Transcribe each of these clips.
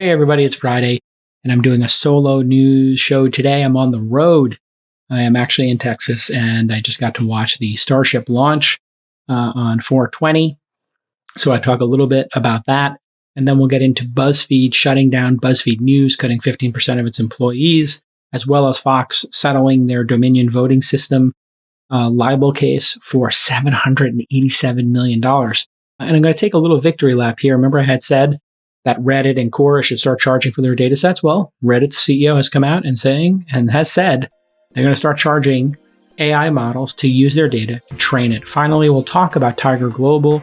Hey everybody, it's Friday, and I'm doing a solo news show today. I'm on the road. I am actually in Texas, and I just got to watch the Starship launch on 420. So I talk a little bit about that, and then we'll get into BuzzFeed shutting down BuzzFeed News, cutting 15% of its employees, as well as Fox settling their Dominion voting system libel case for $787 million. And I'm going to take a little victory lap here. Remember I had said that Reddit and Quora should start charging for their data sets? Well, Reddit's CEO has come out and has said they're going to start charging AI models to use their data to train it. Finally, we'll talk about Tiger Global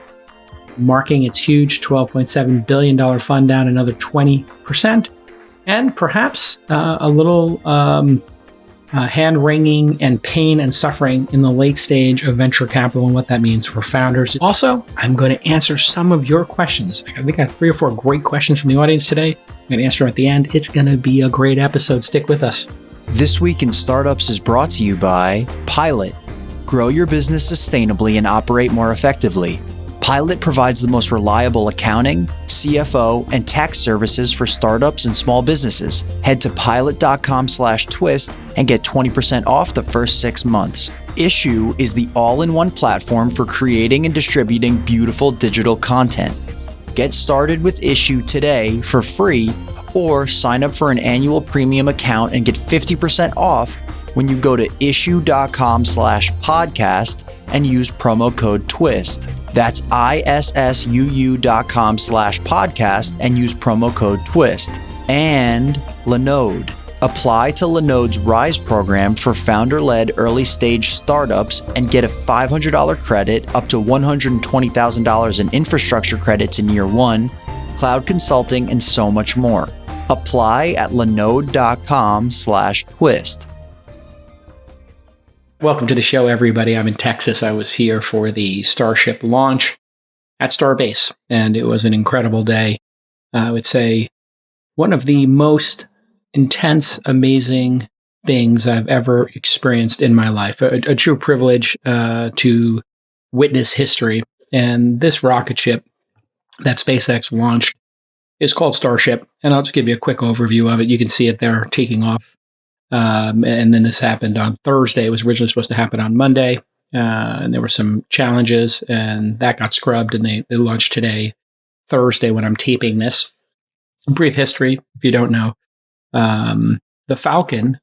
marking its huge $12.7 billion fund down another 20%, and perhaps a little hand-wringing and pain and suffering in the late stage of venture capital and what that means for founders. Also, I'm going to answer some of your questions. I think I got 3 or 4 great questions from the audience today. I'm going to answer them at the end. It's going to be a great episode. Stick with us. This Week in Startups is brought to you by Pilot. Grow your business sustainably and operate more effectively. Pilot provides the most reliable accounting, CFO, and tax services for startups and small businesses. Head to pilot.com/twist and get 20% off the first 6 months. Issuu is the all-in-one platform for creating and distributing beautiful digital content. Get started with Issuu today for free, or sign up for an annual premium account and get 50% off when you go to issuu.com/podcast and use promo code TWIST. That's issuu.com/podcast and use promo code TWIST. And Linode. Apply to Linode's RISE program for founder-led early-stage startups and get a $500 credit up to $120,000 in infrastructure credits in year 1, cloud consulting, and so much more. Apply at linode.com/twist. Welcome to the show, everybody. I'm in Texas. I was here for the Starship launch at Starbase, and it was an incredible day. I would say one of the most intense, amazing things I've ever experienced in my life. A true privilege to witness history. And this rocket ship that SpaceX launched is called Starship, and I'll just give you a quick overview of it. You can see it there taking off. And then this happened on Thursday. It was originally supposed to happen on Monday, and there were some challenges, and that got scrubbed, and they launched today, Thursday, when I'm taping this. Brief history, if you don't know. The Falcon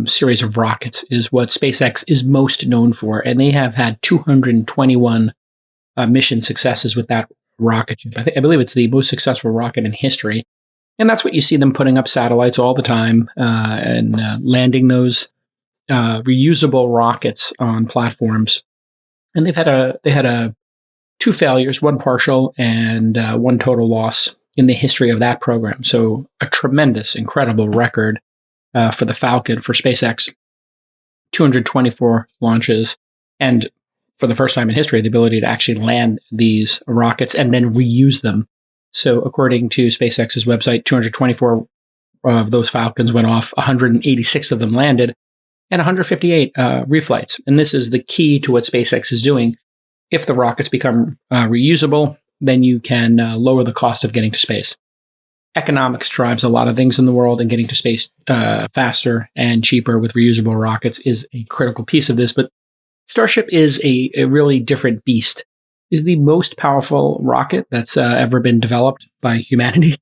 series of rockets is what SpaceX is most known for, and they have had 221 mission successes with that rocket ship. I believe it's the most successful rocket in history. And that's what you see them putting up satellites all the time and landing those reusable rockets on platforms. And they had 2 failures, 1 partial and 1 total loss in the history of that program. So a tremendous, incredible record for the Falcon, for SpaceX. 224 launches, and for the first time in history, the ability to actually land these rockets and then reuse them. So according to SpaceX's website, 224 of those Falcons went off, 186 of them landed, and 158 reflights. And this is the key to what SpaceX is doing. If the rockets become reusable, then you can lower the cost of getting to space. Economics drives a lot of things in the world, and getting to space faster and cheaper with reusable rockets is a critical piece of this. But Starship is a really different beast. Is the most powerful rocket that's ever been developed by humanity.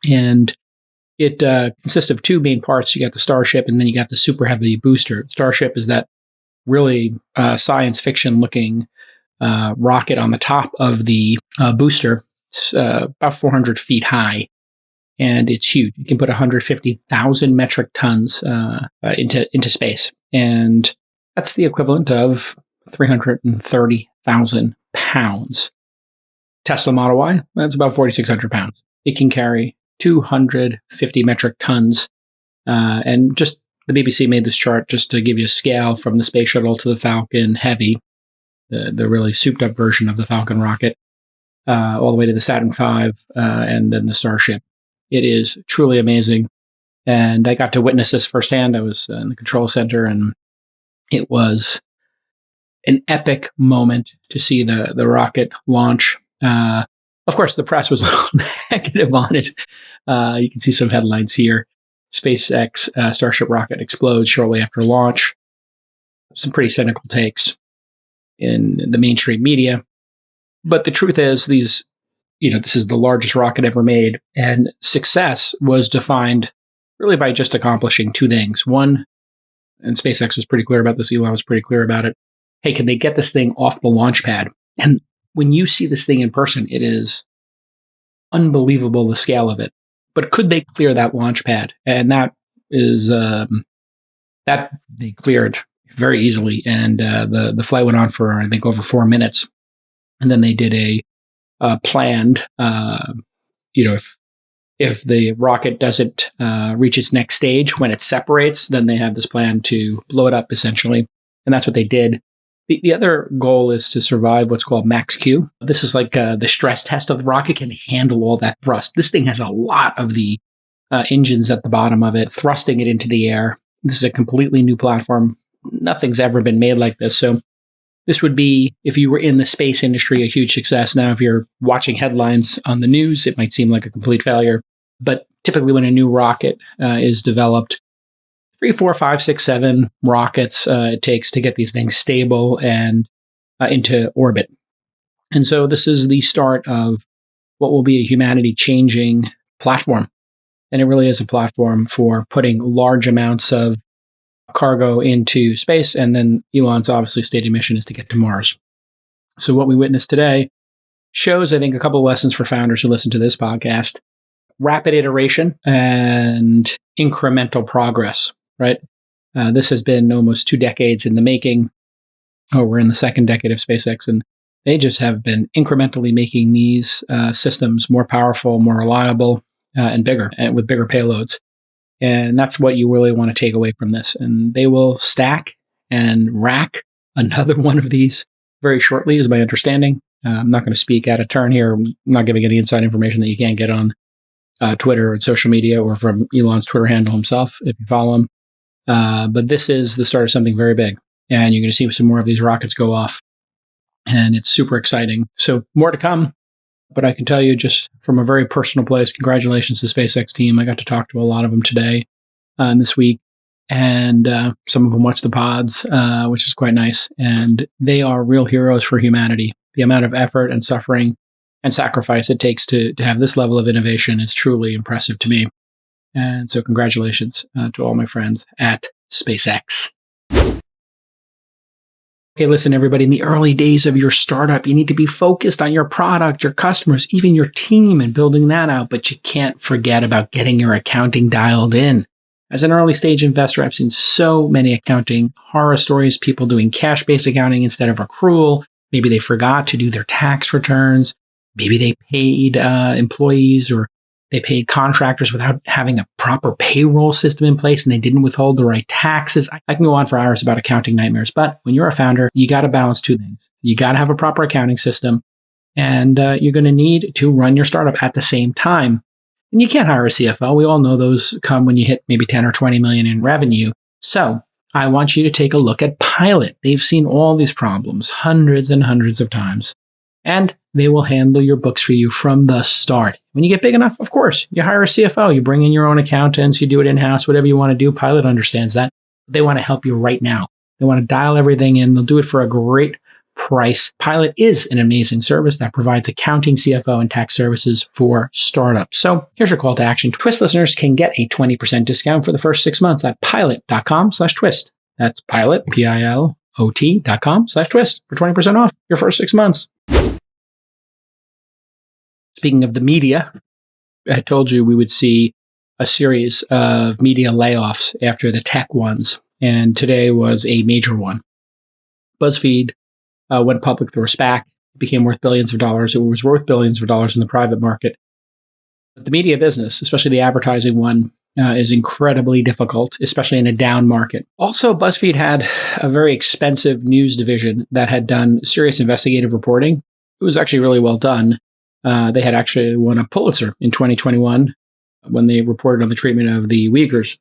And it consists of 2 main parts. You got the Starship, and then you got the Super Heavy booster. Starship is that really science fiction looking rocket on the top of the booster. It's about 400 feet high, and it's huge. You can put 150,000 metric tons into space. And that's the equivalent of 330,000 pounds. Tesla Model Y, that's about 4,600 pounds. It can carry 250 metric tons. And just the BBC made this chart just to give you a scale from the Space Shuttle to the Falcon Heavy, the really souped up version of the Falcon rocket, all the way to the Saturn V and then the Starship. It is truly amazing. And I got to witness this firsthand. I was in the control center, and it was an epic moment to see the rocket launch. Of course, the press was a little negative on it. You can see some headlines here. SpaceX Starship rocket explodes shortly after launch. Some pretty cynical takes in the mainstream media. But the truth is, this is the largest rocket ever made. And success was defined really by just accomplishing two things. One, and SpaceX was pretty clear about this, Elon was pretty clear about it. Hey, can they get this thing off the launch pad? And when you see this thing in person, it is unbelievable, the scale of it. But could they clear that launch pad? And that is that they cleared very easily. And the flight went on for, I think, over 4 minutes. And then they did a planned, if the rocket doesn't reach its next stage, when it separates, then they have this plan to blow it up, essentially. And that's what they did. The other goal is to survive what's called max Q. This is like the stress test of the rocket. Can handle all that thrust. This thing has a lot of the engines at the bottom of it, thrusting it into the air. This is a completely new platform. Nothing's ever been made like this. So this would be, if you were in the space industry, a huge success. Now, if you're watching headlines on the news, it might seem like a complete failure. But typically when a new rocket is developed, 3, 4, 5, 6, 7 rockets it takes to get these things stable and into orbit. And so this is the start of what will be a humanity-changing platform. And it really is a platform for putting large amounts of cargo into space. And then Elon's obviously stated mission is to get to Mars. So what we witnessed today shows, I think, a couple of lessons for founders who listen to this podcast. Rapid iteration and incremental progress, right? This has been almost 2 decades in the making. We're in the second decade of SpaceX, and they just have been incrementally making these systems more powerful, more reliable, and bigger, and with bigger payloads. And that's what you really want to take away from this. And they will stack and rack another one of these very shortly, is my understanding. I'm not going to speak out of turn here. I'm not giving any inside information that you can't get on Twitter and social media, or from Elon's Twitter handle himself, if you follow him. But this is the start of something very big. And you're going to see some more of these rockets go off. And it's super exciting. So more to come. But I can tell you, just from a very personal place, congratulations to the SpaceX team. I got to talk to a lot of them today and this week. And some of them watch the pods, which is quite nice. And they are real heroes for humanity. The amount of effort and suffering and sacrifice it takes to have this level of innovation is truly impressive to me. And so congratulations to all my friends at SpaceX. Okay, listen, everybody, in the early days of your startup, you need to be focused on your product, your customers, even your team, and building that out. But you can't forget about getting your accounting dialed in. As an early stage investor, I've seen so many accounting horror stories, people doing cash-based accounting instead of accrual. Maybe they forgot to do their tax returns. Maybe they paid employees, or they paid contractors without having a proper payroll system in place, and they didn't withhold the right taxes. I can go on for hours about accounting nightmares, but when you're a founder, you got to balance two things. You got to have a proper accounting system, and you're going to need to run your startup at the same time. And you can't hire a CFO. We all know those come when you hit maybe 10 or 20 million in revenue. So I want you to take a look at Pilot. They've seen all these problems hundreds and hundreds of times, and they will handle your books for you from the start. When you get big enough, of course, you hire a CFO, you bring in your own accountants, you do it in-house, whatever you want to do. Pilot understands that. They want to help you right now. They want to dial everything in. They'll do it for a great price. Pilot is an amazing service that provides accounting, CFO, and tax services for startups. So here's your call to action. Twist listeners can get a 20% discount for the first 6 months at pilot.com/twist. That's pilot, pilot.com/twist for 20% off your first 6 months. Speaking of the media, I told you we would see a series of media layoffs after the tech ones, and today was a major one. BuzzFeed went public through a SPAC. It became worth billions of dollars. It was worth billions of dollars in the private market. But the media business, especially the advertising one, is incredibly difficult, especially in a down market. Also, BuzzFeed had a very expensive news division that had done serious investigative reporting. It was actually really well done. They had actually won a Pulitzer in 2021 when they reported on the treatment of the Uyghurs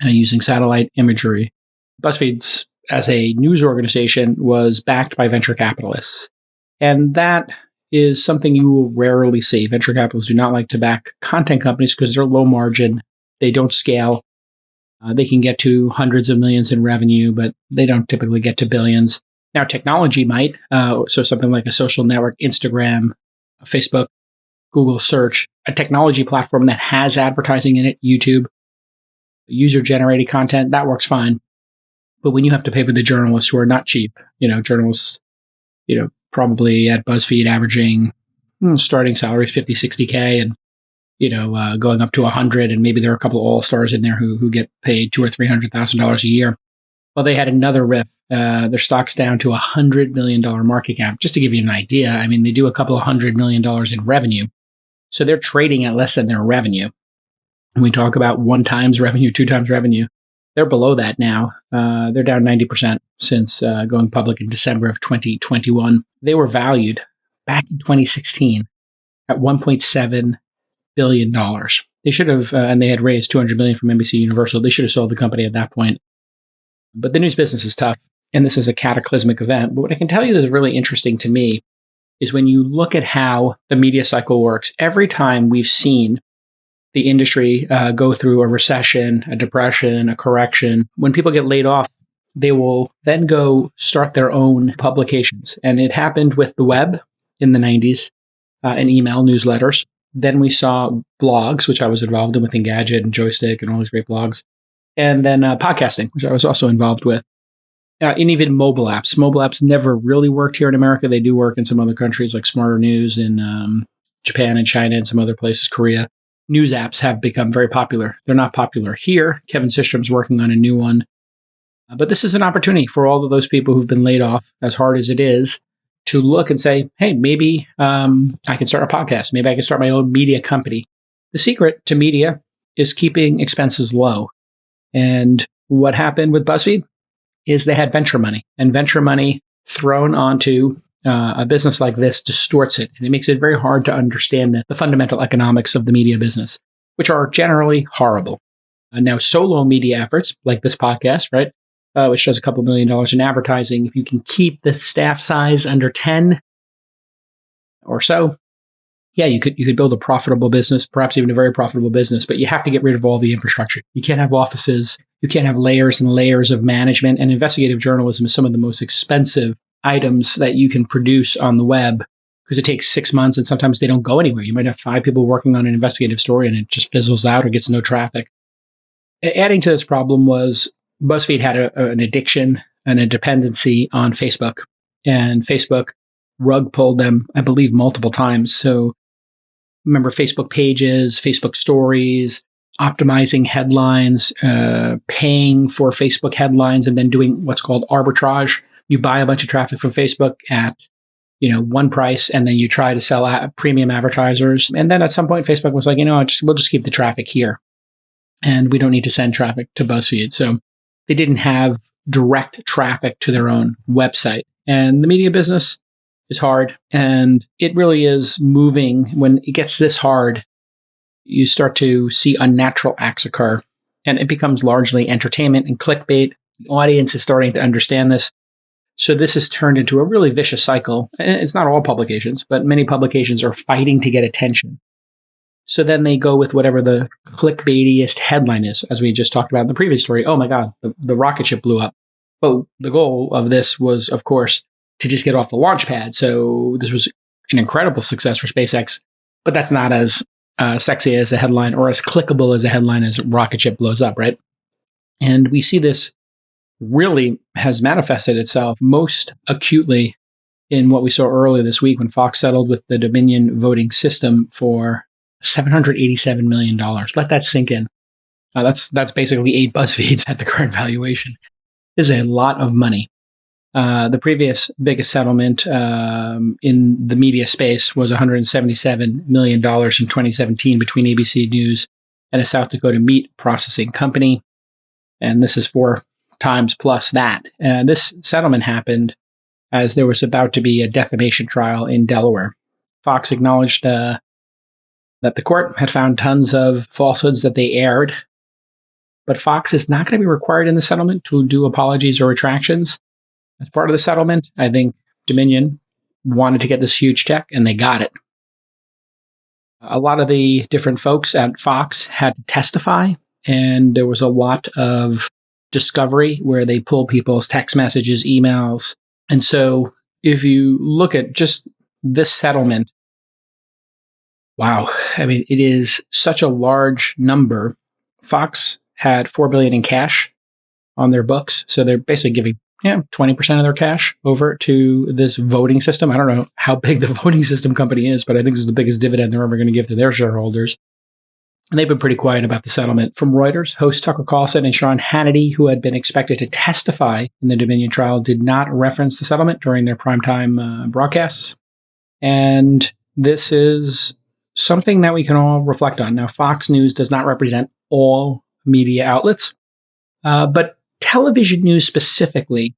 using satellite imagery. BuzzFeed, as a news organization, was backed by venture capitalists. And that is something you will rarely see. Venture capitalists do not like to back content companies because they're low margin. They don't scale. They can get to hundreds of millions in revenue, but they don't typically get to billions. Now, technology might. So something like a social network, Instagram, Facebook, Google search, a technology platform that has advertising in it, YouTube, user-generated content, that works fine. But when you have to pay for the journalists who are not cheap, journalists, probably at BuzzFeed averaging starting salaries 50, 60K and, going up to 100, and maybe there are a couple of all-stars in there who get paid $200,000 or $300,000 a year. Well, they had another riff. Their stock's down to $100 million market cap. Just to give you an idea, I mean, they do a couple of $100 million in revenue. So they're trading at less than their revenue. When we talk about 1 times revenue, 2 times revenue, they're below that now. They're down 90% since going public in December of 2021. They were valued back in 2016 at $1.7 billion. They should have, and they had raised $200 million from NBC Universal. They should have sold the company at that point. But the news business is tough, and this is a cataclysmic event. But what I can tell you that is really interesting to me is when you look at how the media cycle works, every time we've seen the industry go through a recession, a depression, a correction, when people get laid off, they will then go start their own publications. And it happened with the web in the 90s and email newsletters. Then we saw blogs, which I was involved in with Engadget and Joystick and all these great blogs. And then podcasting, which I was also involved with. And even mobile apps. Mobile apps never really worked here in America. They do work in some other countries like Smarter News in Japan and China and some other places, Korea. News apps have become very popular. They're not popular here. Kevin Systrom's working on a new one. But this is an opportunity for all of those people who've been laid off, as hard as it is, to look and say, hey, maybe I can start a podcast. Maybe I can start my own media company. The secret to media is keeping expenses low. And what happened with BuzzFeed is they had venture money. And venture money thrown onto a business like this distorts it. And it makes it very hard to understand the fundamental economics of the media business, which are generally horrible. Now, solo media efforts, like this podcast, right, which does a couple $1 million in advertising, if you can keep the staff size under 10 or so, yeah, you could build a profitable business, perhaps even a very profitable business, but you have to get rid of all the infrastructure. You can't have offices. You can't have layers and layers of management. And investigative journalism is some of the most expensive items that you can produce on the web because it takes 6 months and sometimes they don't go anywhere. You might have 5 people working on an investigative story and it just fizzles out or gets no traffic. Adding to this problem was BuzzFeed had an addiction and a dependency on Facebook. And Facebook rug pulled them, I believe, multiple times. So remember Facebook pages, Facebook stories, optimizing headlines, paying for Facebook headlines, and then doing what's called arbitrage. You buy a bunch of traffic from Facebook at one price, and then you try to sell premium advertisers. And then at some point, Facebook was like, we'll just keep the traffic here, and we don't need to send traffic to BuzzFeed. So they didn't have direct traffic to their own website. And the media business is hard, and it really is moving. When it gets this hard, you start to see unnatural acts occur, and it becomes largely entertainment and clickbait. The audience is starting to understand this. So this has turned into a really vicious cycle. And it's not all publications, but many publications are fighting to get attention. So then they go with whatever the clickbaitiest headline is, as we just talked about in the previous story. Oh my God, the rocket ship blew up. Well, the goal of this was, of course, to just get off the launch pad. So this was an incredible success for SpaceX, but that's not as sexy as a headline or as clickable as a headline as rocket ship blows up, right? And we see this really has manifested itself most acutely in what we saw earlier this week when Fox settled with the Dominion voting system for $787 million. Let that sink in. That's basically 8 BuzzFeeds at the current valuation. This is a lot of money. The previous biggest settlement in the media space was $177 million in 2017 between ABC News and a South Dakota meat processing company. And this is 4 times plus that. This settlement happened as there was about to be a defamation trial in Delaware. Fox acknowledged that the court had found tons of falsehoods that they aired, but Fox is not going to be required in the settlement to do apologies or retractions. As part of the settlement, I think Dominion wanted to get this huge check, and they got it. A lot of the different folks at Fox had to testify, and there was a lot of discovery where they pull people's text messages, emails. And so if you look at just this settlement, wow, I mean, it is such a large number. Fox had $4 billion in cash on their books. So they're basically giving 20% of their cash over to this voting system. I don't know how big the voting system company is, but I think this is the biggest dividend they're ever going to give to their shareholders. And they've been pretty quiet about the settlement. From Reuters, host Tucker Carlson and Sean Hannity, who had been expected to testify in the Dominion trial, did not reference the settlement during their primetime broadcasts. And this is something that we can all reflect on. Now, Fox News does not represent all media outlets, but television news specifically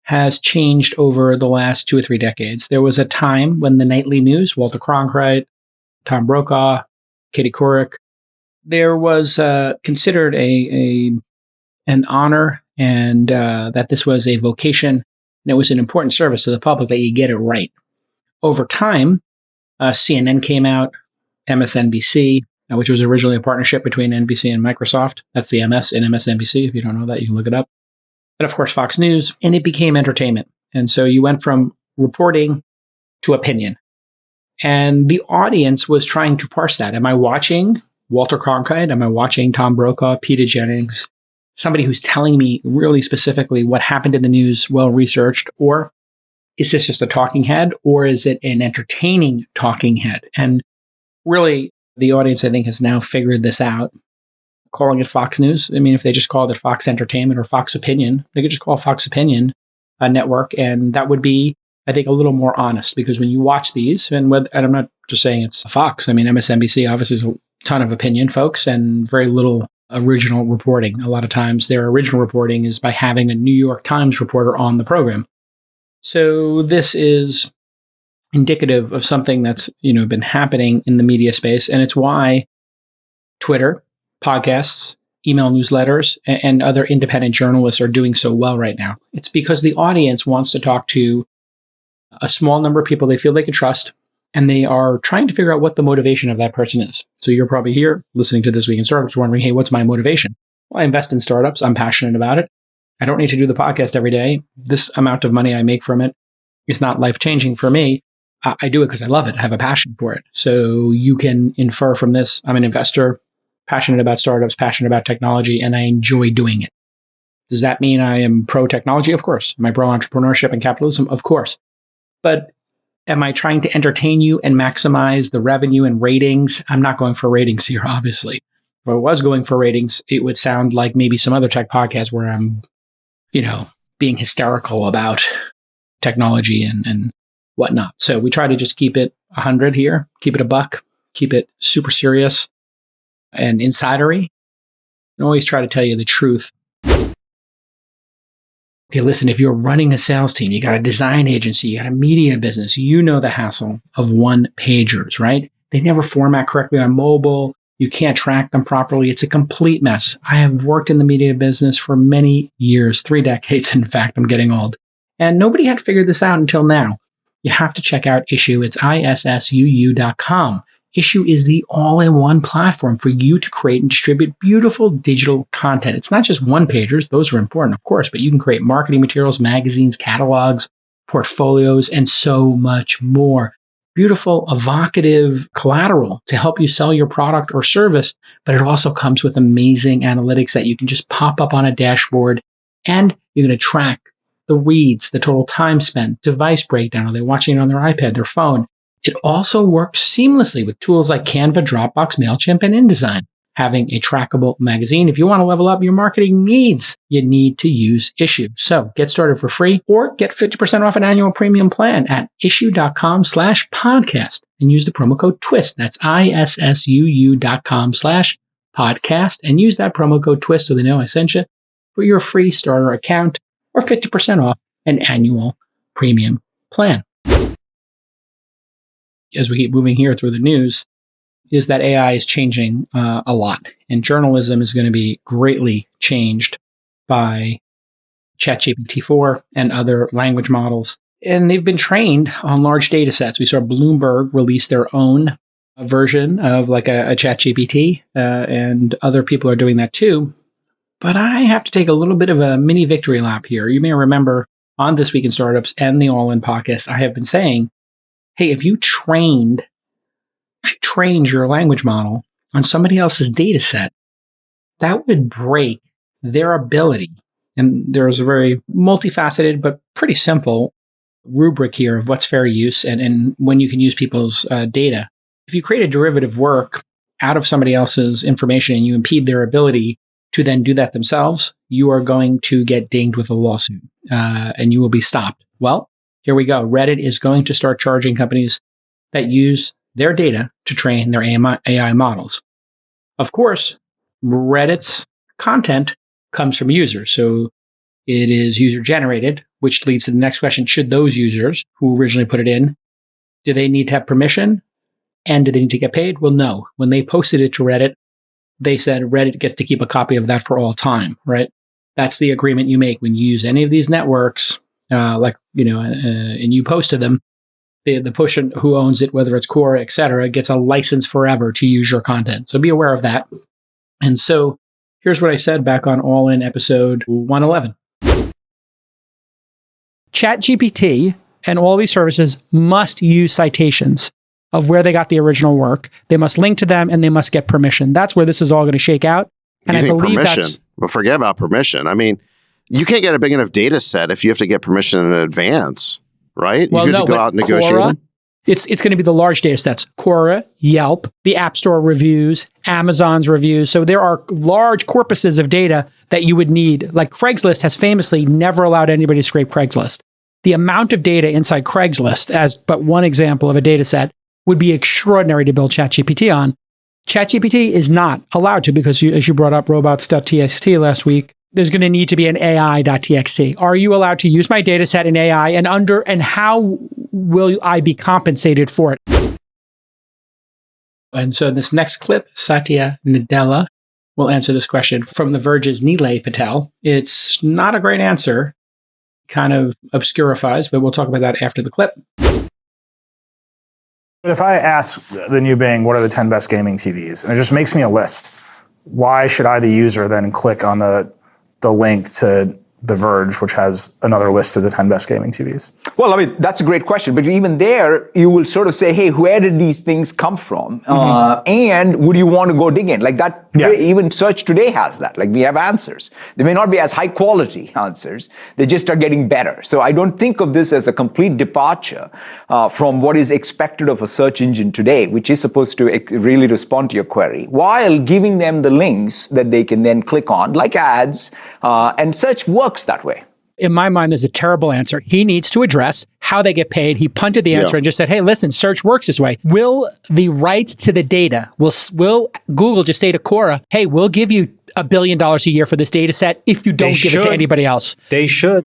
has changed over the last 2 or 3 decades. There was a time when the nightly news, Walter Cronkite, Tom Brokaw, Katie Couric, there was considered an honor, and that this was a vocation, and it was an important service to the public that you get it right. Over time, CNN came out, MSNBC, which was originally a partnership between NBC and Microsoft. That's the MS in MSNBC. If you don't know that, you can look it up. And of course, Fox News, and it became entertainment. And so you went from reporting to opinion. And the audience was trying to parse that. Am I watching Walter Cronkite? Am I watching Tom Brokaw, Peter Jennings? Somebody who's telling me really specifically what happened in the news, well-researched, or is this just a talking head, or is it an entertaining talking head? And really, the audience, I think, has now figured this out, calling it Fox News. I mean, if they just called it Fox Entertainment or Fox Opinion, they could just call Fox Opinion a network, and that would be, I think, a little more honest, because when you watch these, and I'm not just saying it's Fox, I mean, MSNBC obviously is a ton of opinion folks and very little original reporting. A lot of times their original reporting is by having a New York Times reporter on the program. So this is indicative of something that's, been happening in the media space. And it's why Twitter, podcasts, email newsletters, and other independent journalists are doing so well right now. It's because the audience wants to talk to a small number of people they feel they can trust, and they are trying to figure out what the motivation of that person is. So you're probably here listening to This Week in Startups wondering, hey, what's my motivation? Well, I invest in startups. I'm passionate about it. I don't need to do the podcast every day. This amount of money I make from it is not life-changing for me. I do it because I love it. I have a passion for it. So you can infer from this, I'm an investor, passionate about startups, passionate about technology, and I enjoy doing it. Does that mean I am pro-technology? Of course. Am I pro-entrepreneurship and capitalism? Of course. But am I trying to entertain you and maximize the revenue and ratings? I'm not going for ratings here, obviously. If I was going for ratings, it would sound like maybe some other tech podcast where I'm, being hysterical about technology and whatnot. So we try to just keep it 100 here, keep it a buck, keep it super serious and insidery, and always try to tell you the truth. Okay, listen, if you're running a sales team, you got a design agency, you got a media business, you know the hassle of one-pagers, right? They never format correctly on mobile. You can't track them properly. It's a complete mess. I have worked in the media business for many years, 3 decades, in fact. I'm getting old. And nobody had figured this out until now. You have to check out Issuu. It's issuu.com. Issuu is the all-in-one platform for you to create and distribute beautiful digital content. It's not just one-pagers. Those are important, of course, but you can create marketing materials, magazines, catalogs, portfolios, and so much more. Beautiful, evocative collateral to help you sell your product or service, but it also comes with amazing analytics that you can just pop up on a dashboard, and you're going to track the reads, the total time spent, device breakdown. Are they watching it on their iPad, their phone? It also works seamlessly with tools like Canva, Dropbox, MailChimp, and InDesign. Having a trackable magazine, if you want to level up your marketing needs, you need to use Issuu. So get started for free or get 50% off an annual premium plan at issuu.com/podcast and use the promo code TWIST. That's issuu.com/podcast and use that promo code TWIST so they know I sent you for your free starter account or 50% off an annual premium plan. As we keep moving here through the news, is that AI is changing a lot, and journalism is going to be greatly changed by ChatGPT-4 and other language models. And they've been trained on large data sets. We saw Bloomberg release their own version of like a ChatGPT, and other people are doing that too. But I have to take a little bit of a mini victory lap here. You may remember on This Week in Startups and the All In podcast, I have been saying, hey, if you trained your language model on somebody else's data set, that would break their ability. And there's a very multifaceted but pretty simple rubric here of what's fair use and when you can use people's data. If you create a derivative work out of somebody else's information and you impede their ability to then do that themselves, you are going to get dinged with a lawsuit and you will be stopped. Well, here we go. Reddit is going to start charging companies that use their data to train their AI models. Of course, Reddit's content comes from users. So it is user generated, which leads to the next question. Should those users who originally put it in, do they need to have permission? And do they need to get paid? Well, no. When they posted it to Reddit, they said Reddit gets to keep a copy of that for all time, right? That's the agreement you make when you use any of these networks, and you post to them. The person who owns it, whether it's Quora, et cetera, gets a license forever to use your content. So be aware of that. And so here's what I said back on All In episode 111. ChatGPT and all these services must use citations of where they got the original work. They must link to them and they must get permission. That's where this is all going to shake out. And I believe permission, but forget about permission. I mean, you can't get a big enough data set if you have to get permission in advance, right? Well, you have to go out and negotiate Quora, them. It's going to be the large data sets. Quora, Yelp, the App Store reviews, Amazon's reviews. So there are large corpuses of data that you would need. Like Craigslist has famously never allowed anybody to scrape Craigslist. The amount of data inside Craigslist, as but one example of a data set, would be extraordinary to build ChatGPT on. ChatGPT is not allowed to because, as you brought up robots.txt last week, there's going to need to be an AI.txt. Are you allowed to use my data set in AI and how will I be compensated for it? And so in this next clip, Satya Nadella will answer this question from The Verge's Nilay Patel. It's not a great answer, kind of obscurifies, but we'll talk about that after the clip. But if I ask the new Bing, what are the 10 best gaming TVs? And it just makes me a list. Why should I, the user, then click on the link to The Verge, which has another list of the 10 best gaming TVs? Well, I mean, that's a great question. But even there, you will sort of say, hey, where did these things come from? And would you want to go dig in? Like that, even search today has that. Like we have answers. They may not be as high quality answers. They just are getting better. So I don't think of this as a complete departure from what is expected of a search engine today, which is supposed to really respond to your query, while giving them the links that they can then click on, like ads, and search works that way. In my mind, there's a terrible answer. He needs to address how they get paid. He punted the answer and just said, hey, listen, search works this way. Will the rights to the data, will Google just say to Quora, hey, we'll give you $1 billion a year for this data set if you don't give it to anybody else? They should.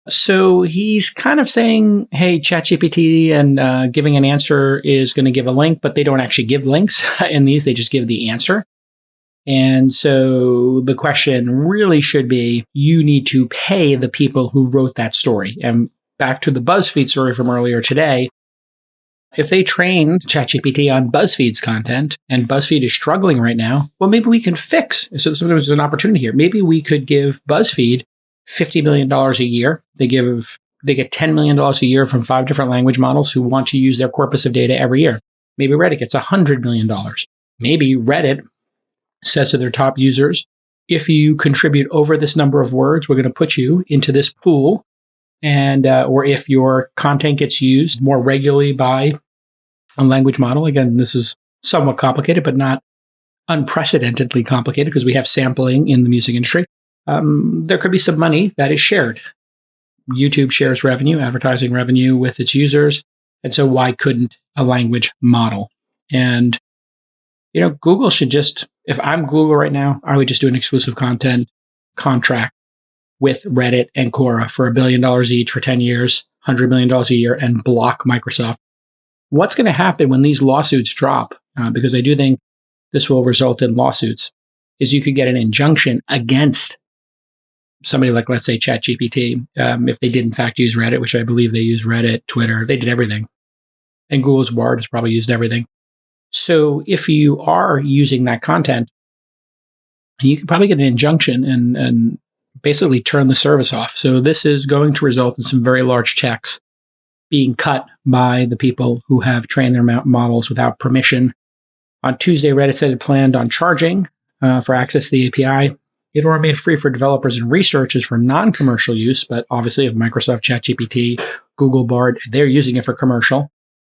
So he's kind of saying, hey, ChatGPT and giving an answer is going to give a link, but they don't actually give links in these. They just give the answer. And so the question really should be, you need to pay the people who wrote that story. And back to the BuzzFeed story from earlier today, if they trained ChatGPT on BuzzFeed's content and BuzzFeed is struggling right now, well, maybe we can fix. So there's an opportunity here. Maybe we could give BuzzFeed $50 million a year. They get $10 million a year from 5 different language models who want to use their corpus of data every year. Maybe Reddit gets $100 million. Maybe Reddit says to their top users, if you contribute over this number of words, we're going to put you into this pool. And or if your content gets used more regularly by a language model, again, this is somewhat complicated, but not unprecedentedly complicated because we have sampling in the music industry. There could be some money that is shared. YouTube shares revenue, advertising revenue with its users. And so why couldn't a language model? And Google should just, if I'm Google right now, I would just do an exclusive content contract with Reddit and Quora for $1 billion each for 10 years, $100 million a year, and block Microsoft. What's going to happen when these lawsuits drop? Because I do think this will result in lawsuits, is you could get an injunction against somebody like, let's say, ChatGPT, if they did in fact use Reddit, which I believe they use Reddit, Twitter, they did everything. And Google's Bard has probably used everything. So if you are using that content, you can probably get an injunction and basically turn the service off. So this is going to result in some very large checks being cut by the people who have trained their models without permission. On Tuesday, Reddit said it planned on charging for access to the API. It will remain free for developers and researchers for non-commercial use, but obviously if Microsoft ChatGPT, Google Bard, they're using it for commercial.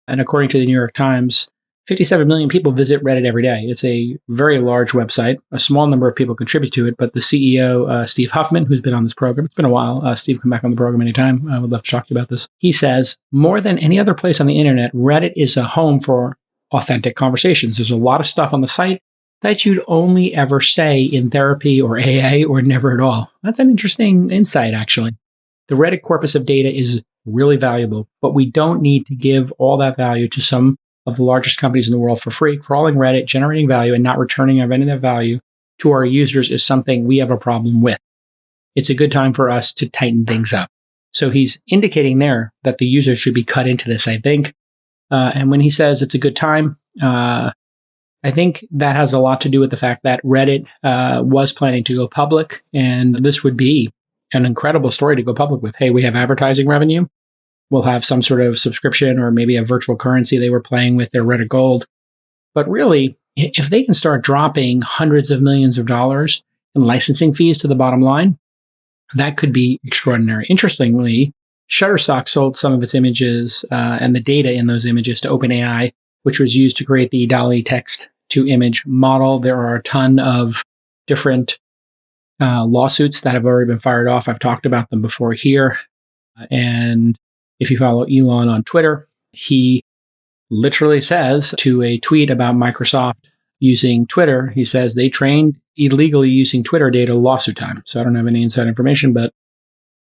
And according to the New York Times, 57 million people visit Reddit every day. It's a very large website. A small number of people contribute to it, but the CEO, Steve Huffman, who's been on this program, it's been a while. Steve, come back on the program anytime. I would love to talk to you about this. He says, more than any other place on the internet, Reddit is a home for authentic conversations. There's a lot of stuff on the site that you'd only ever say in therapy or AA or never at all. That's an interesting insight, actually. The Reddit corpus of data is really valuable, but we don't need to give all that value to some of the largest companies in the world for free. Crawling Reddit, generating value, and not returning of any of that value to our users is something we have a problem with. It's a good time for us to tighten things up. So he's indicating there that the users should be cut into this, I think. And when he says it's a good time, I think that has a lot to do with the fact that Reddit was planning to go public, and this would be an incredible story to go public with. Hey, we have advertising revenue. We'll have some sort of subscription or maybe a virtual currency they were playing with, their Reddit Gold. But really, if they can start dropping hundreds of millions of dollars in licensing fees to the bottom line, that could be extraordinary. Interestingly, Shutterstock sold some of its images and the data in those images to OpenAI, which was used to create the DALL-E text-to-image model. There are a ton of different lawsuits that have already been fired off. I've talked about them before here. And if you follow Elon on Twitter, he literally says to a tweet about Microsoft using Twitter, he says they trained illegally using Twitter data, lawsuit time. So I don't have any inside information, but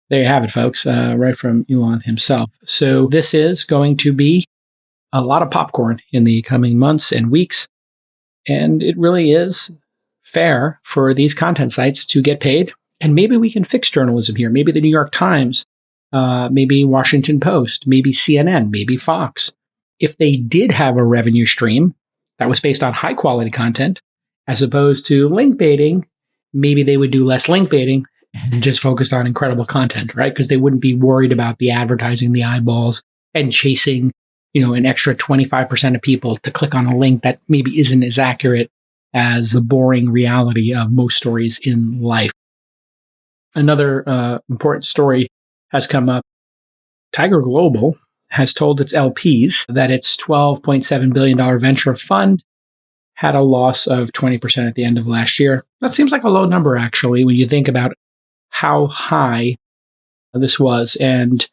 there you have it, folks, right from Elon himself. So this is going to be a lot of popcorn in the coming months and weeks. And it really is fair for these content sites to get paid. And maybe we can fix journalism here. Maybe the New York Times, maybe Washington Post, maybe CNN, maybe Fox. If they did have a revenue stream that was based on high quality content, as opposed to link baiting, maybe they would do less link baiting and just focus on incredible content, right? Because they wouldn't be worried about the advertising, the eyeballs, and chasing, an extra 25% of people to click on a link that maybe isn't as accurate as the boring reality of most stories in life. Another important story has come up. Tiger Global has told its LPs that its $12.7 billion venture fund had a loss of 20% at the end of last year. That seems like a low number, actually, when you think about how high this was. And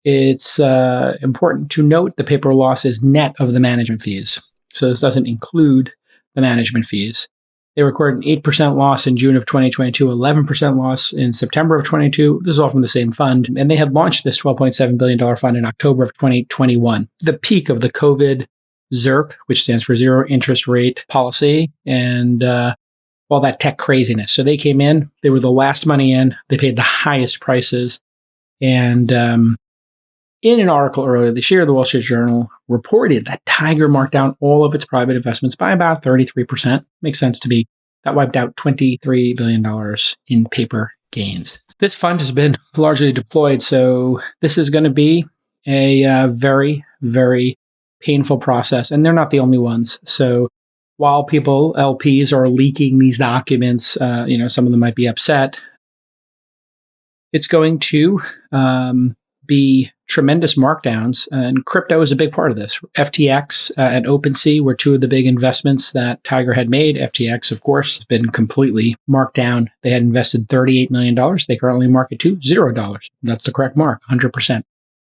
it's important to note the paper loss is net of the management fees. So this doesn't include the management fees. They recorded an 8% loss in June of 2022, 11% loss in September of 2022. This is all from the same fund. And they had launched this $12.7 billion fund in October of 2021, the peak of the COVID ZIRP, which stands for zero interest rate policy, and all that tech craziness. So they came in, they were the last money in, they paid the highest prices. And in an article earlier this year, the Wall Street Journal reported that Tiger marked down all of its private investments by about 33%. Makes sense to me. That wiped out $23 billion in paper gains. This fund has been largely deployed, so this is going to be a very, very painful process. And they're not the only ones. So while people, LPs, are leaking these documents, some of them might be upset. It's going to be tremendous markdowns, and crypto is a big part of this. FTX and OpenSea were two of the big investments that Tiger had made. FTX, of course, has been completely marked down. They had invested $38 million. They currently market to $0. That's the correct mark, 100%.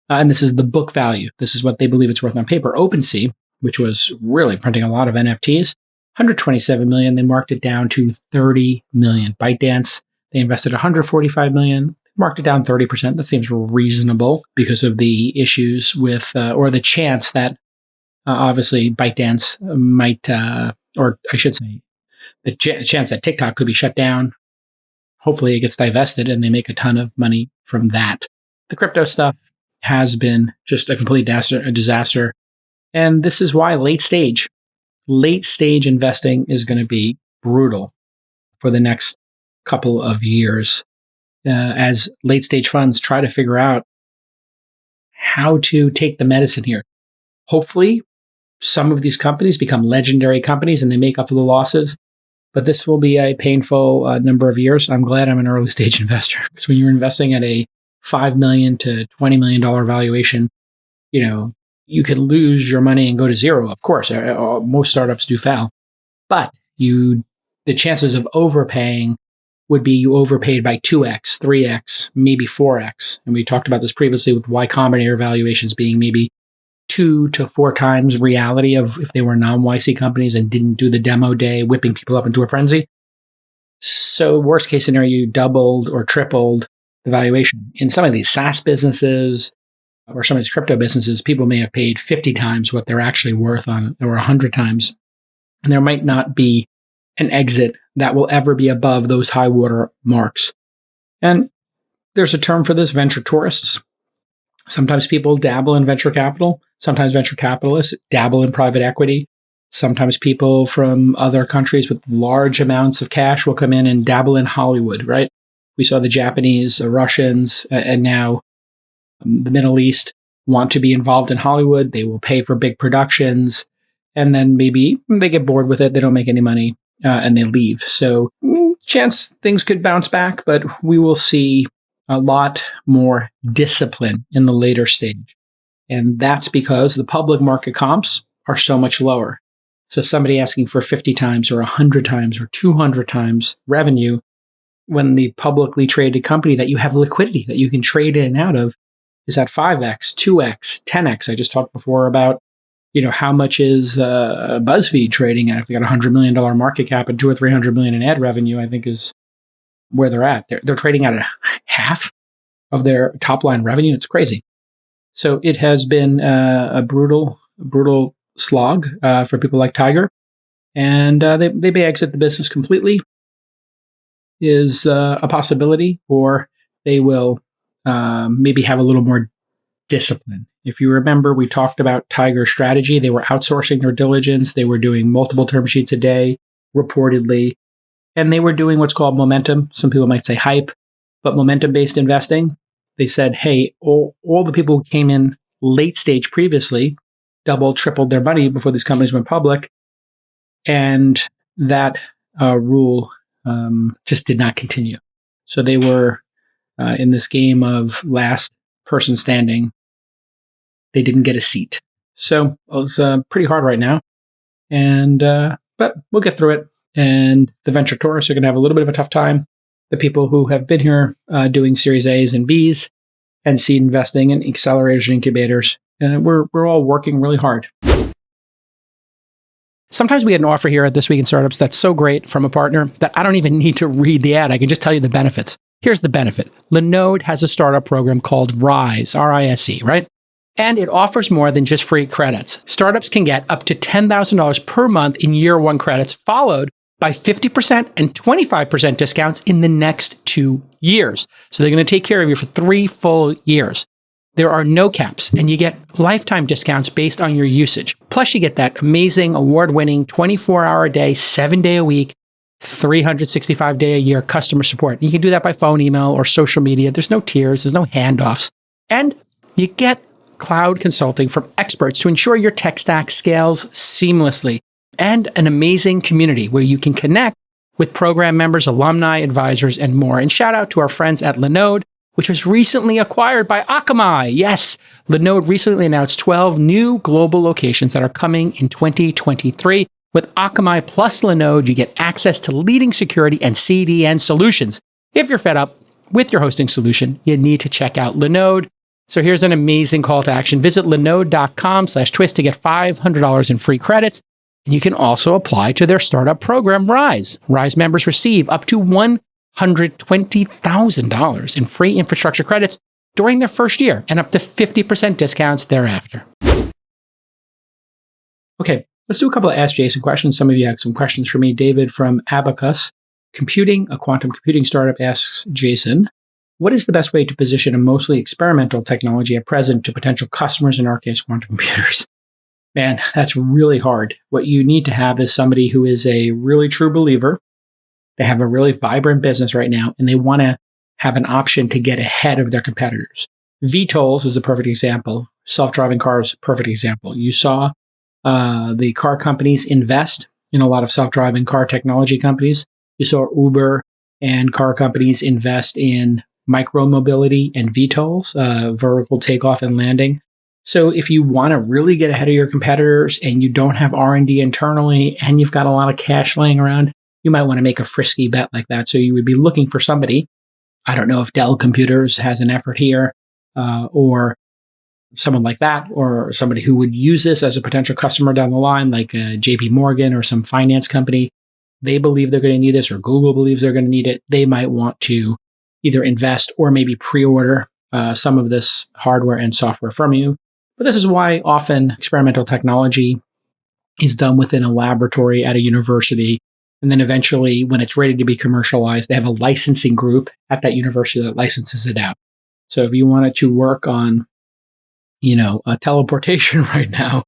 And this is the book value. This is what they believe it's worth on paper. OpenSea, which was really printing a lot of NFTs, $127 million. They marked it down to $30 million. ByteDance, they invested $145 million. Marked it down 30%. That seems reasonable because of the issues with, or the chance that obviously ByteDance might, or I should say, the chance that TikTok could be shut down. hopefully it gets divested and they make a ton of money from that. The crypto stuff has been just a complete disaster. And this is why late stage investing is going to be brutal for the next couple of years as late stage funds try to figure out how to take the medicine here. Hopefully, some of these companies become legendary companies and they make up for the losses. But this will be a painful number of years. I'm glad I'm an early stage investor, because when you're investing at a $5 million to $20 million valuation, you can lose your money and go to zero. Of course, most startups do fail, but the chances of overpaying would be you overpaid by 2x, 3x, maybe 4x. And we talked about this previously with Y Combinator valuations being maybe 2 to 4 times reality of if they were non-YC companies and didn't do the demo day, whipping people up into a frenzy. So worst case scenario, you doubled or tripled the valuation. In some of these SaaS businesses or some of these crypto businesses, people may have paid 50 times what they're actually worth on, or 100 times. And there might not be an exit that will ever be above those high water marks. And there's a term for this, venture tourists. Sometimes people dabble in venture capital. Sometimes venture capitalists dabble in private equity. Sometimes people from other countries with large amounts of cash will come in and dabble in Hollywood, right? We saw the Japanese, the Russians, and now the Middle East want to be involved in Hollywood. They will pay for big productions, and then maybe they get bored with it. They don't make any money, and they leave. So chance things could bounce back, but we will see a lot more discipline in the later stage. And that's because the public market comps are so much lower. So somebody asking for 50 times or 100 times or 200 times revenue, when the publicly traded company that you have liquidity that you can trade in and out of is at 5x, 2x, 10x. I just talked before about, how much is BuzzFeed trading at? If they got $100 million market cap and $200 or $300 million in ad revenue, I think is where they're at. They're trading at half of their top line revenue. It's crazy. So it has been a brutal slog for people like Tiger, and they may exit the business completely. Is a possibility, or they will maybe have a little more discipline. If you remember, we talked about Tiger's strategy. They were outsourcing their diligence. They were doing multiple term sheets a day, reportedly. And they were doing what's called momentum. Some people might say hype, but momentum-based investing. They said, hey, all the people who came in late stage previously doubled, tripled their money before these companies went public. And that rule just did not continue. So they were in this game of last person standing. They didn't get a seat. So it's pretty hard right now. And but we'll get through it. And the venture tourists are going to have a little bit of a tough time. The people who have been here doing Series A's and B's and seed investing and accelerators and incubators, we're all working really hard. Sometimes we get an offer here at This Week in Startups that's so great from a partner that I don't even need to read the ad. I can just tell you the benefits. Here's the benefit. Linode has a startup program called RISE, R-I-S-E, right? And it offers more than just free credits. Startups can get up to $10,000 per month in year one credits, followed by 50% and 25% discounts in the next 2 years. So they're going to take care of you for 3 full years. There are no caps, and you get lifetime discounts based on your usage. Plus, you get that amazing, award-winning, 24-hour-a-day, 7-day-a-week, 365-day-a-year customer support. You can do that by phone, email, or social media. There's no tiers. There's no handoffs. And you get cloud consulting from experts to ensure your tech stack scales seamlessly, and an amazing community where you can connect with program members, alumni, advisors, and more. And shout out to our friends at Linode, which was recently acquired by Akamai. Yes, Linode recently announced 12 new global locations that are coming in 2023. With Akamai plus Linode, you get access to leading security and CDN solutions. If you're fed up with your hosting solution, you need to check out Linode. So here's an amazing call to action. Visit linode.com/twist to get $500 in free credits. And you can also apply to their startup program, RISE. RISE members receive up to $120,000 in free infrastructure credits during their first year and up to 50% discounts thereafter. Okay, let's do a couple of Ask Jason questions. Some of you had some questions for me. David from Abacus Computing, a quantum computing startup, asks Jason, what is the best way to position a mostly experimental technology at present to potential customers, in our case, quantum computers? Man, that's really hard. What you need to have is somebody who is a really true believer. They have a really vibrant business right now, and they want to have an option to get ahead of their competitors. VTOLs is a perfect example. Self-driving cars, perfect example. You saw the car companies invest in a lot of self-driving car technology companies. You saw Uber and car companies invest in micro-mobility and VTOLs, vertical takeoff and landing. So if you want to really get ahead of your competitors and you don't have R&D internally and you've got a lot of cash laying around, you might want to make a frisky bet like that. So you would be looking for somebody. I don't know if Dell Computers has an effort here, or someone like that, or somebody who would use this as a potential customer down the line, like JP Morgan or some finance company. They believe they're going to need this, or Google believes they're going to need it. They might want to either invest or maybe pre-order some of this hardware and software from you. But this is why often experimental technology is done within a laboratory at a university. And then eventually, when it's ready to be commercialized, they have a licensing group at that university that licenses it out. So if you wanted to work on, a teleportation right now,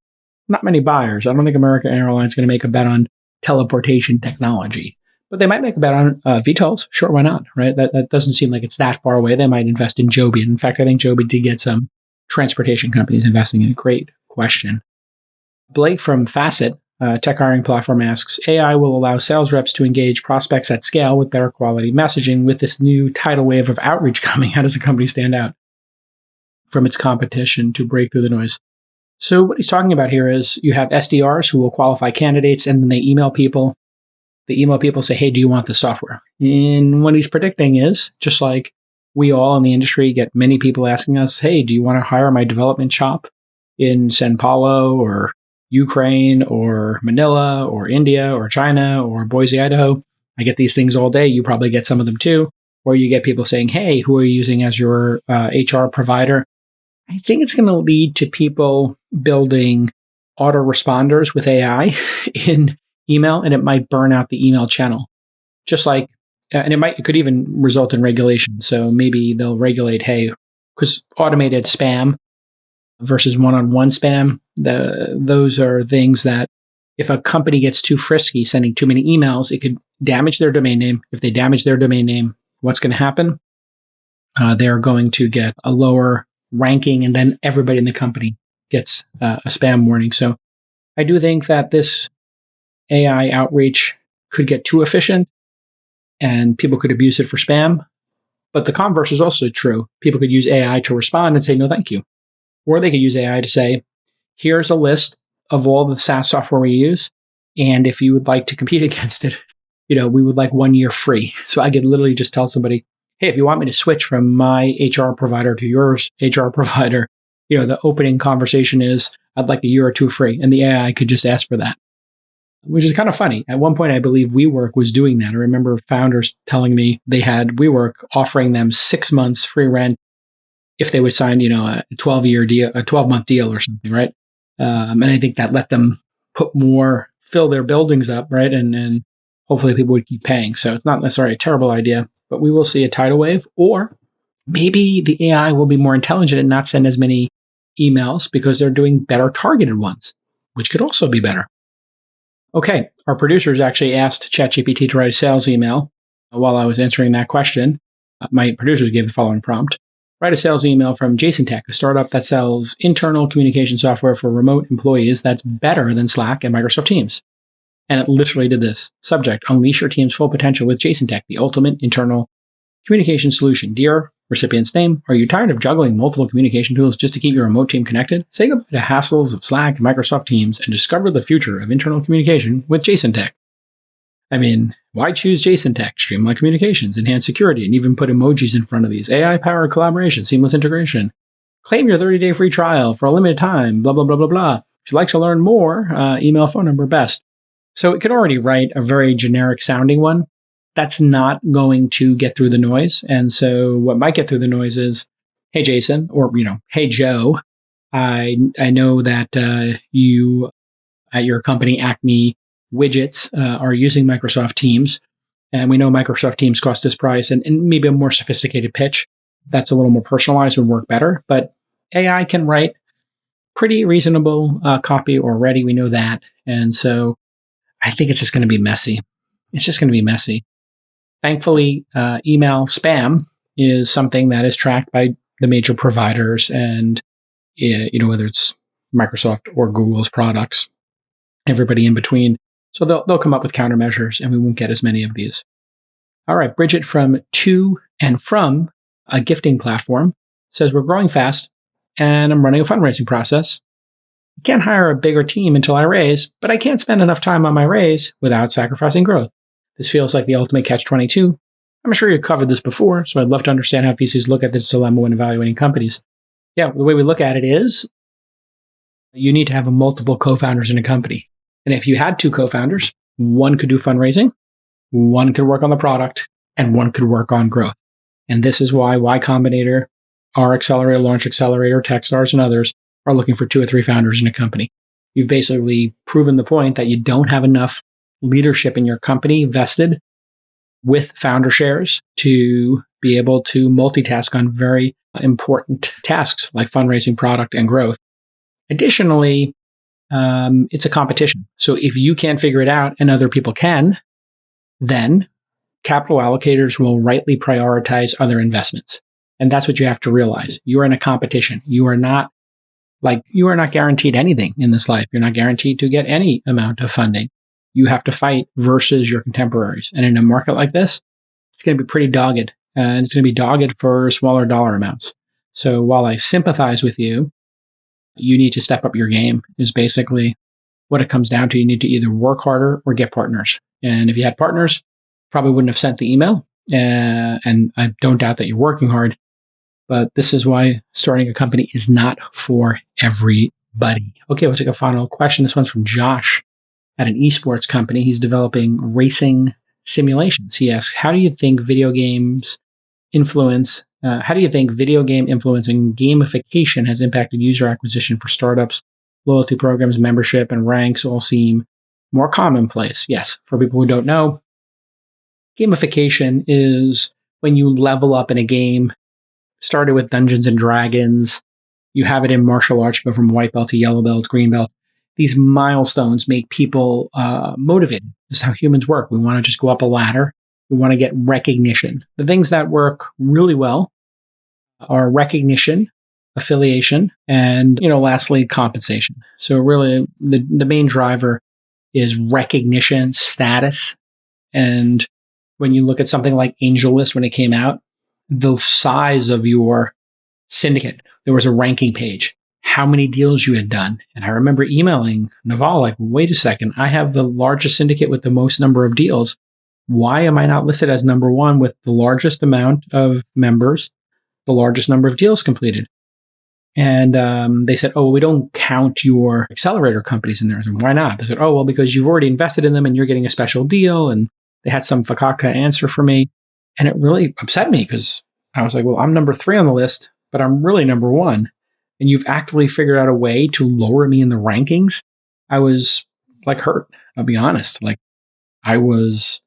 not many buyers. I don't think American Airlines is going to make a bet on teleportation technology. But they might make a bet on VTOLs. Sure, why not, right? That doesn't seem like it's that far away. They might invest in Joby. In fact, I think Joby did get some transportation companies investing in it. Great question. Blake from Facet, tech hiring platform, asks, AI will allow sales reps to engage prospects at scale with better quality messaging. With this new tidal wave of outreach coming, how does a company stand out from its competition to break through the noise? So what he's talking about here is you have SDRs who will qualify candidates, and then they email people. The email people say, hey, do you want the software? And what he's predicting is, just like we all in the industry get many people asking us, hey, do you want to hire my development shop in Sao Paulo or Ukraine or Manila or India or China or Boise, Idaho? I get these things all day. You probably get some of them too. Or you get people saying, hey, who are you using as your HR provider? I think it's going to lead to people building autoresponders with AI in email, and it might burn out the email channel. Just like, and it could even result in regulation. So maybe they'll regulate, hey, because automated spam versus one-on-one spam, those are things that if a company gets too frisky sending too many emails, it could damage their domain name. If they damage their domain name, what's going to happen? They're going to get a lower ranking, and then everybody in the company gets a spam warning. So I do think that this AI outreach could get too efficient and people could abuse it for spam. But the converse is also true. People could use AI to respond and say, no, thank you. Or they could use AI to say, here's a list of all the SaaS software we use. And if you would like to compete against it, we would like 1 year free. So I could literally just tell somebody, hey, if you want me to switch from my HR provider to yours HR provider, the opening conversation is, I'd like a year or two free. And the AI could just ask for that, which is kind of funny. At one point, I believe WeWork was doing that. I remember founders telling me they had WeWork offering them 6 months free rent if they would sign, a 12-year deal, a 12-month deal or something, right? And I think that let them fill their buildings up, right? And hopefully people would keep paying. So it's not necessarily a terrible idea, but we will see a tidal wave, or maybe the AI will be more intelligent and not send as many emails because they're doing better targeted ones, which could also be better. Okay, our producers actually asked ChatGPT to write a sales email while I was answering that question. My producers gave the following prompt. Write a sales email from Jason Tech, a startup that sells internal communication software for remote employees that's better than Slack and Microsoft Teams. And it literally did this. Subject, unleash your team's full potential with Jason Tech, the ultimate internal communication solution. Dear recipient's name, are you tired of juggling multiple communication tools just to keep your remote team connected? Say goodbye to hassles of Slack and Microsoft Teams and discover the future of internal communication with Jason Tech. I mean, why choose Jason Tech? Streamline communications, enhance security, and even put emojis in front of these. AI-powered collaboration, seamless integration. Claim your 30-day free trial for a limited time, blah, blah, blah, blah, blah. If you'd like to learn more, email, phone number, best. So it can already write a very generic sounding one. That's not going to get through the noise. And so what might get through the noise is, hey, Jason, or, hey, Joe, I know that you at your company, Acme Widgets, are using Microsoft Teams. And we know Microsoft Teams cost this price, and maybe a more sophisticated pitch that's a little more personalized would work better. But AI can write pretty reasonable copy already. We know that. And so I think it's just going to be messy. It's just going to be messy. Thankfully, email spam is something that is tracked by the major providers, and whether it's Microsoft or Google's products, everybody in between. So they'll come up with countermeasures, and we won't get as many of these. All right, Bridget from To and From, a gifting platform, says, we're growing fast, and I'm running a fundraising process. I can't hire a bigger team until I raise, but I can't spend enough time on my raise without sacrificing growth. This feels like the ultimate catch-22. I'm sure you've covered this before, so I'd love to understand how VCs look at this dilemma when evaluating companies. Yeah, the way we look at it is you need to have multiple co-founders in a company. And if you had two co-founders, one could do fundraising, one could work on the product, and one could work on growth. And this is why Y Combinator, our accelerator, Launch Accelerator, Techstars, and others are looking for 2 or 3 founders in a company. You've basically proven the point that you don't have enough leadership in your company vested with founder shares to be able to multitask on very important tasks like fundraising, product, and growth. Additionally, it's a competition. So if you can't figure it out and other people can, then capital allocators will rightly prioritize other investments. And that's what you have to realize. You are in a competition. You are not guaranteed anything in this life. You're not guaranteed to get any amount of funding. You have to fight versus your contemporaries. And in a market like this, it's going to be pretty dogged. And it's going to be dogged for smaller dollar amounts. So while I sympathize with you, you need to step up your game is basically what it comes down to. You need to either work harder or get partners. And if you had partners, probably wouldn't have sent the email. And I don't doubt that you're working hard. But this is why starting a company is not for everybody. Okay, we'll take a final question. This one's from Josh at an esports company. He's developing racing simulations. He asks, how do you think video game influence and gamification has impacted user acquisition for startups? Loyalty programs, membership, and ranks all seem more commonplace. Yes, for people who don't know, gamification is when you level up in a game. Started with Dungeons and Dragons. You have it in martial arts, go from white belt to yellow belt, green belt. These milestones make people motivated. This is how humans work. We want to just go up a ladder. We want to get recognition. The things that work really well are recognition, affiliation, and lastly, compensation. So really, the main driver is recognition, status. And when you look at something like AngelList when it came out, the size of your syndicate, there was a ranking page, how many deals you had done. And I remember emailing Naval, like, wait a second, I have the largest syndicate with the most number of deals. Why am I not listed as number one with the largest amount of members, the largest number of deals completed? And they said, oh, we don't count your accelerator companies in there. I said, why not? They said, oh, well, because you've already invested in them and you're getting a special deal. And they had some fakaka answer for me. And it really upset me because I was like, well, I'm number 3 on the list, but I'm really number 1. And you've actively figured out a way to lower me in the rankings. I was hurt. I'll be honest. I was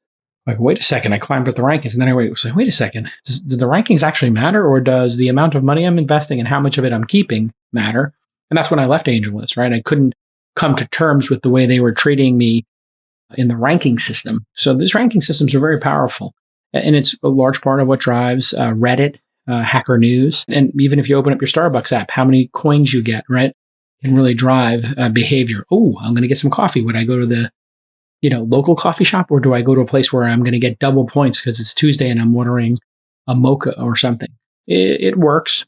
like, wait a second. I climbed up the rankings. And then I was like, wait a second. Do the rankings actually matter? Or does the amount of money I'm investing and how much of it I'm keeping matter? And that's when I left AngelList, right? I couldn't come to terms with the way they were treating me in the ranking system. So these ranking systems are very powerful. And it's a large part of what drives Reddit, Hacker News. And even if you open up your Starbucks app, how many coins you get, right, can really drive behavior. Oh, I'm going to get some coffee. Would I go to the local coffee shop, or do I go to a place where I'm going to get double points because it's Tuesday and I'm ordering a mocha or something? It works.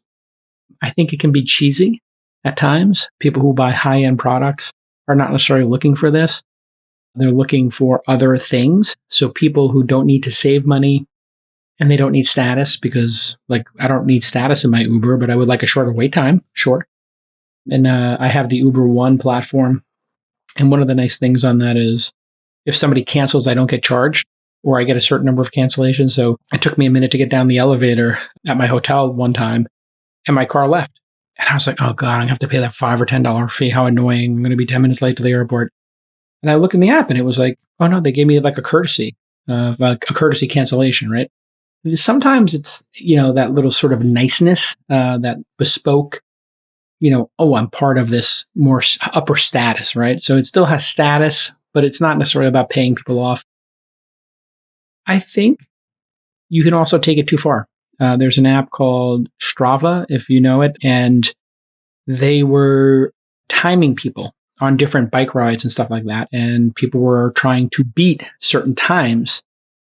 I think it can be cheesy at times. People who buy high-end products are not necessarily looking for this. They're looking for other things. So people who don't need to save money and they don't need status, because I don't need status in my Uber, but I would like a shorter wait time. Sure. And I have the Uber One platform. And one of the nice things on that is if somebody cancels, I don't get charged, or I get a certain number of cancellations. So it took me a minute to get down the elevator at my hotel one time and my car left. And I was like, oh God, I'm going to have to pay that $5 or $10 fee. How annoying. I'm going to be 10 minutes late to the airport. And I look in the app and it was like, oh no, they gave me a courtesy. of a courtesy cancellation, right? Sometimes it's, that little sort of niceness, that bespoke, I'm part of this more upper status, right? So it still has status, but it's not necessarily about paying people off. I think you can also take it too far. There's an app called Strava, if you know it, and they were timing people on different bike rides and stuff like that. And people were trying to beat certain times.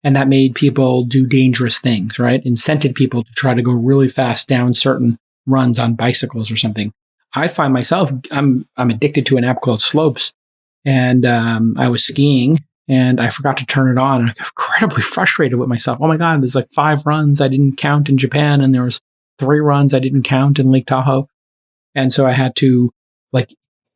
And that made people do dangerous things, right? Incented people to try to go really fast down certain runs on bicycles or something. I find myself, I'm addicted to an app called Slopes. And I was skiing and I forgot to turn it on. And I got incredibly frustrated with myself. Oh my God, there's like 5 runs I didn't count in Japan. And there was 3 runs I didn't count in Lake Tahoe. And so I had to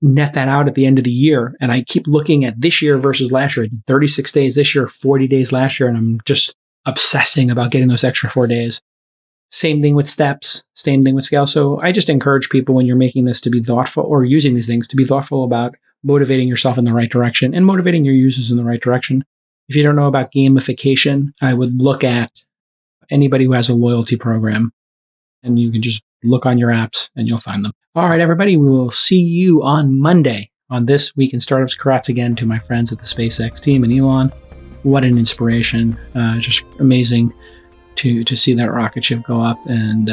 net that out at the end of the year. And I keep looking at this year versus last year. I did 36 days this year, 40 days last year. And I'm just obsessing about getting those extra 4 days. Same thing with steps, same thing with scale. So I just encourage people when you're making this to be thoughtful, or using these things to be thoughtful about motivating yourself in the right direction and motivating your users in the right direction. If you don't know about gamification, I would look at anybody who has a loyalty program, and you can just look on your apps and you'll find them. All right, everybody, we will see you on Monday on This Week in Startups. Congrats again to my friends at the SpaceX team and Elon. What an inspiration. Just amazing to see that rocket ship go up and,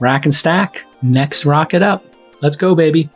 rack and stack. Next rocket up. Let's go, baby.